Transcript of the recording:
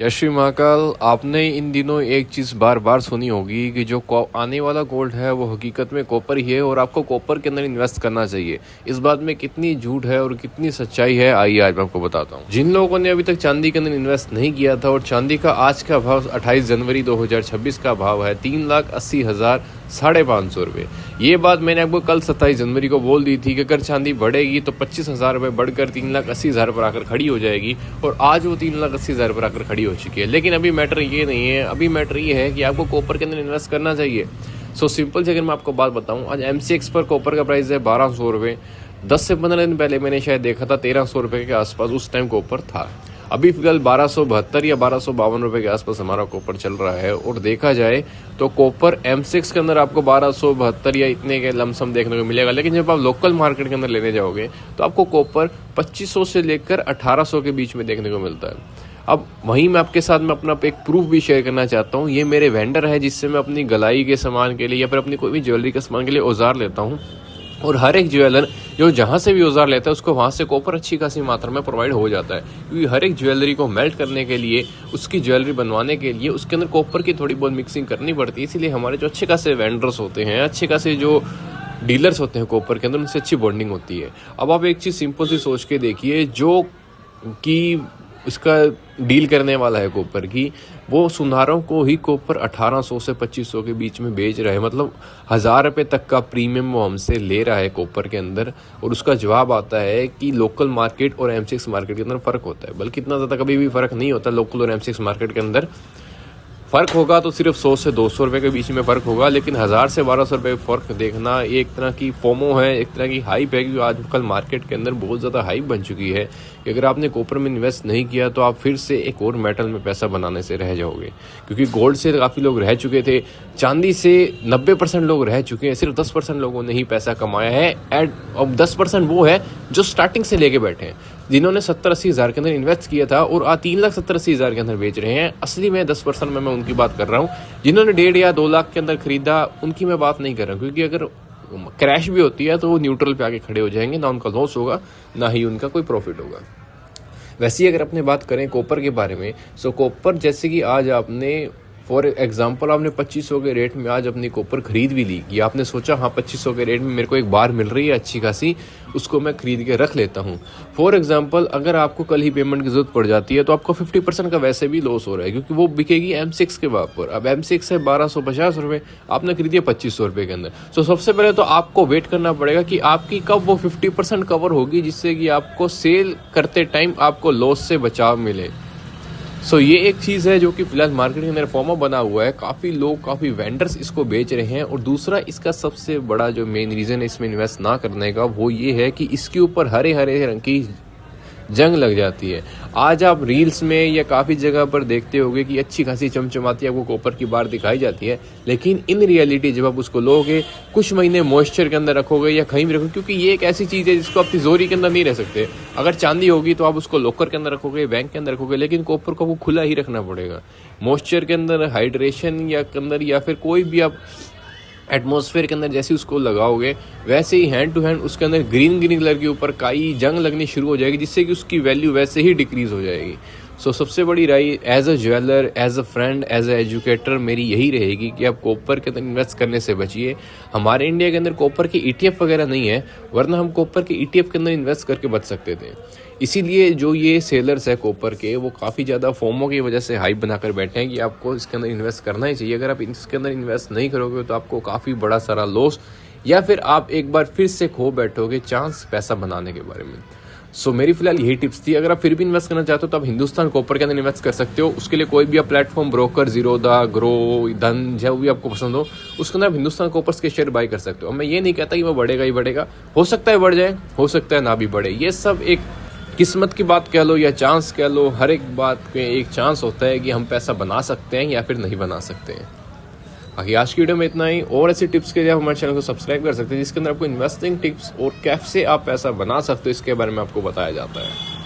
जय श्री महाकाल। आपने इन दिनों एक चीज़ बार बार सुनी होगी कि जो आने वाला गोल्ड है वो हकीकत में कॉपर ही है और आपको कॉपर के अंदर इन्वेस्ट करना चाहिए। इस बात में कितनी झूठ है और कितनी सच्चाई है, आइए आज मैं आपको बताता हूँ। जिन लोगों ने अभी तक चांदी के अंदर इन्वेस्ट नहीं किया था और चांदी का आज का भाव 28 जनवरी 2026 का भाव है 3,80,000 550 रुपये। ये बात मैंने आपको कल 27 जनवरी को बोल दी थी कि अगर चांदी बढ़ेगी तो 25,000 रुपये बढ़कर 3,80,000 पर आकर खड़ी हो जाएगी और आज वो 3,80,000 पर आकर खड़ी हो चुकी है। लेकिन अभी मैटर ये नहीं है, अभी मैटर ये है कि आपको कॉपर के अंदर इन्वेस्ट करना चाहिए। सो सिंपल से अगर मैं आपको बात बताऊं, आज MCX पर कॉपर का प्राइस है 1,200 रुपये। 10 से 15 दिन पहले मैंने शायद देखा था 1,300 रुपये के आसपास उस टाइम कॉपर था। अभी फिलहाल 1,272 या 1,252 रुपये के आसपास हमारा कॉपर चल रहा है और देखा जाए तो कॉपर MCX के अंदर आपको 1,272 या इतने के लमसम देखने को मिलेगा। लेकिन जब आप लोकल मार्केट के अंदर लेने जाओगे तो आपको कॉपर 2,500 से लेकर 1,800 के बीच में देखने को मिलता है। अब वहीं मैं आपके साथ में अपना एक प्रूफ भी शेयर करना चाहता हूँ। ये मेरे वेंडर है जिससे मैं अपनी गलाई के सामान के लिए या फिर अपनी कोई भी ज्वेलरी के सामान के लिए औजार लेता हूँ और हर एक ज्वेलर जो जहाँ से भी औजार लेता है उसको वहाँ से कॉपर अच्छी खासी मात्रा में प्रोवाइड हो जाता है, क्योंकि हर एक ज्वेलरी को मेल्ट करने के लिए, उसकी ज्वेलरी बनवाने के लिए उसके अंदर कॉपर की थोड़ी बहुत मिक्सिंग करनी पड़ती है। इसीलिए हमारे जो अच्छे खासे वेंडर्स होते हैं, अच्छे खासे जो डीलर्स होते हैं कॉपर के अंदर, उनसे अच्छी बॉन्डिंग होती है। अब आप एक चीज़ सिंपल सी सोच के देखिए, जो कि इसका डील करने वाला है कॉपर की, वो सुनारों को ही कॉपर 1,800 से 2,500 के बीच में बेच रहा है। मतलब 1,000 रुपये तक का प्रीमियम वो हमसे ले रहा है कॉपर के अंदर। और उसका जवाब आता है कि लोकल मार्केट और MCX मार्केट के अंदर फ़र्क होता है, बल्कि इतना ज़्यादा कभी भी फ़र्क नहीं होता। लोकल और MCX मार्केट के अंदर फ़र्क होगा तो सिर्फ 100 से 200 रुपये के बीच में फ़र्क होगा। लेकिन 1,000 से 1,200 रुपये फ़र्क देखना एक तरह की फोमो है, एक तरह की हाइप है, क्योंकि आजकल मार्केट के अंदर बहुत ज़्यादा हाइप बन चुकी है कि अगर आपने कॉपर में इन्वेस्ट नहीं किया तो आप फिर से एक और मेटल में पैसा बनाने से रह जाओगे। क्योंकि गोल्ड से काफ़ी लोग रह चुके थे, चांदी से 90% लोग रह चुके हैं, सिर्फ 10% लोगों ने ही पैसा कमाया है। अब 10% वो है जो स्टार्टिंग से लेके बैठे हैं, जिन्होंने 70-80 हज़ार के अंदर इन्वेस्ट किया था और आज 3,70,80 हज़ार के अंदर बेच रहे हैं। असली में 10% में मैं उनकी बात कर रहा हूँ। जिन्होंने 1.5 या 2 लाख के अंदर खरीदा, उनकी मैं बात नहीं कर रहा हूँ, क्योंकि अगर क्रैश भी होती है तो वो न्यूट्रल पे आके खड़े हो जाएंगे, ना उनका लॉस होगा ना ही उनका कोई प्रॉफिट होगा। वैसे ही अगर अपने बात करें कॉपर के बारे में, सो कॉपर जैसे कि आज आपने फॉर एग्जांपल आपने 2,500 के रेट में आज अपनी कॉपर खरीद भी ली, कि आपने सोचा हाँ 2,500 के रेट में मेरे को एक बार मिल रही है अच्छी खासी, उसको मैं खरीद के रख लेता हूँ। फॉर एग्जांपल अगर आपको कल ही पेमेंट की जरूरत पड़ जाती है तो आपको 50% का वैसे भी लॉस हो रहा है, क्योंकि वो बिकेगी MCX के भाव पर। अब MCX है 1,250 रुपये, आपने खरीदी है 2,500 रुपये के अंदर। तो सबसे पहले तो आपको वेट करना पड़ेगा कि आपकी कब वो 50% कवर होगी, जिससे कि आपको सेल करते टाइम आपको लॉस से बचाव मिले। सो ये एक चीज़ है जो कि फिलहाल मार्केट के अंदर फॉर्मा बना हुआ है। काफ़ी लोग, काफ़ी वेंडर्स इसको बेच रहे हैं। और दूसरा इसका सबसे बड़ा जो मेन रीज़न है इसमें इन्वेस्ट ना करने का, वो ये है कि इसके ऊपर हरे हरे रंग की जंग लग जाती है। आज आप रील्स में या काफ़ी जगह पर देखते होंगे कि अच्छी खासी चमचमाती आपको कॉपर की बार दिखाई जाती है, लेकिन इन रियलिटी जब आप उसको लोगे, कुछ महीने मॉइस्चर के अंदर रखोगे या कहीं भी रखोगे, क्योंकि ये एक ऐसी चीज़ है जिसको आप तिजोरी के अंदर नहीं रह सकते। अगर चांदी होगी तो आप उसको लॉकर के अंदर रखोगे, बैंक के अंदर रखोगे, लेकिन कॉपर को वो खुला ही रखना पड़ेगा। मॉइस्चर के अंदर, हाइड्रेशन या के अंदर, या फिर कोई भी आप एटमॉस्फेयर के अंदर जैसे उसको लगाओगे, वैसे ही हैंड टू हैंड उसके अंदर ग्रीन कलर के ऊपर काई जंग लगनी शुरू हो जाएगी, जिससे कि उसकी वैल्यू वैसे ही डिक्रीज हो जाएगी। सो सबसे बड़ी राय as a jeweller, as a friend, as a educator मेरी यही रहेगी कि आप कॉपर के अंदर इन्वेस्ट करने से बचिए। हमारे इंडिया के अंदर कॉपर की ETF वगैरह नहीं है, वरना हम कॉपर की ETF के अंदर इन्वेस्ट करके बच सकते थे। इसीलिए जो ये सेलर्स है कॉपर के, वो काफ़ी ज़्यादा फोमो की वजह से हाइप बनाकर बैठे हैं कि आपको इसके अंदर इन्वेस्ट करना ही चाहिए। अगर आप इसके अंदर इन्वेस्ट नहीं करोगे तो आपको काफ़ी बड़ा सारा लॉस, या फिर आप एक बार फिर से खो बैठोगे चांस पैसा बनाने के बारे में। सो मेरी फिलहाल यही टिप्स थी। अगर आप फिर भी इन्वेस्ट करना चाहते हो तो आप हिंदुस्तान कॉपर के अंदर इन्वेस्ट कर सकते हो। उसके लिए कोई भी आप प्लेटफॉर्म, ब्रोकर, जीरोधा, ग्रो, धन, जो भी आपको पसंद हो, उसके अंदर आप हिंदुस्तान कॉपर्स के शेयर बाय कर सकते हो। मैं ये नहीं कहता कि वो बढ़ेगा ही बढ़ेगा, हो सकता है बढ़ जाए, हो सकता है ना भी बढ़े। ये सब एक किस्मत की बात कह लो या चांस कह लो, हर एक बात में एक चांस होता है कि हम पैसा बना सकते हैं या फिर नहीं बना सकते हैं। बाकी आज की वीडियो में इतना ही। और ऐसी टिप्स के लिए आप हमारे चैनल को सब्सक्राइब कर सकते हैं, जिसके अंदर आपको इन्वेस्टिंग टिप्स और कैसे आप पैसा बना सकते हो इसके बारे में आपको बताया जाता है।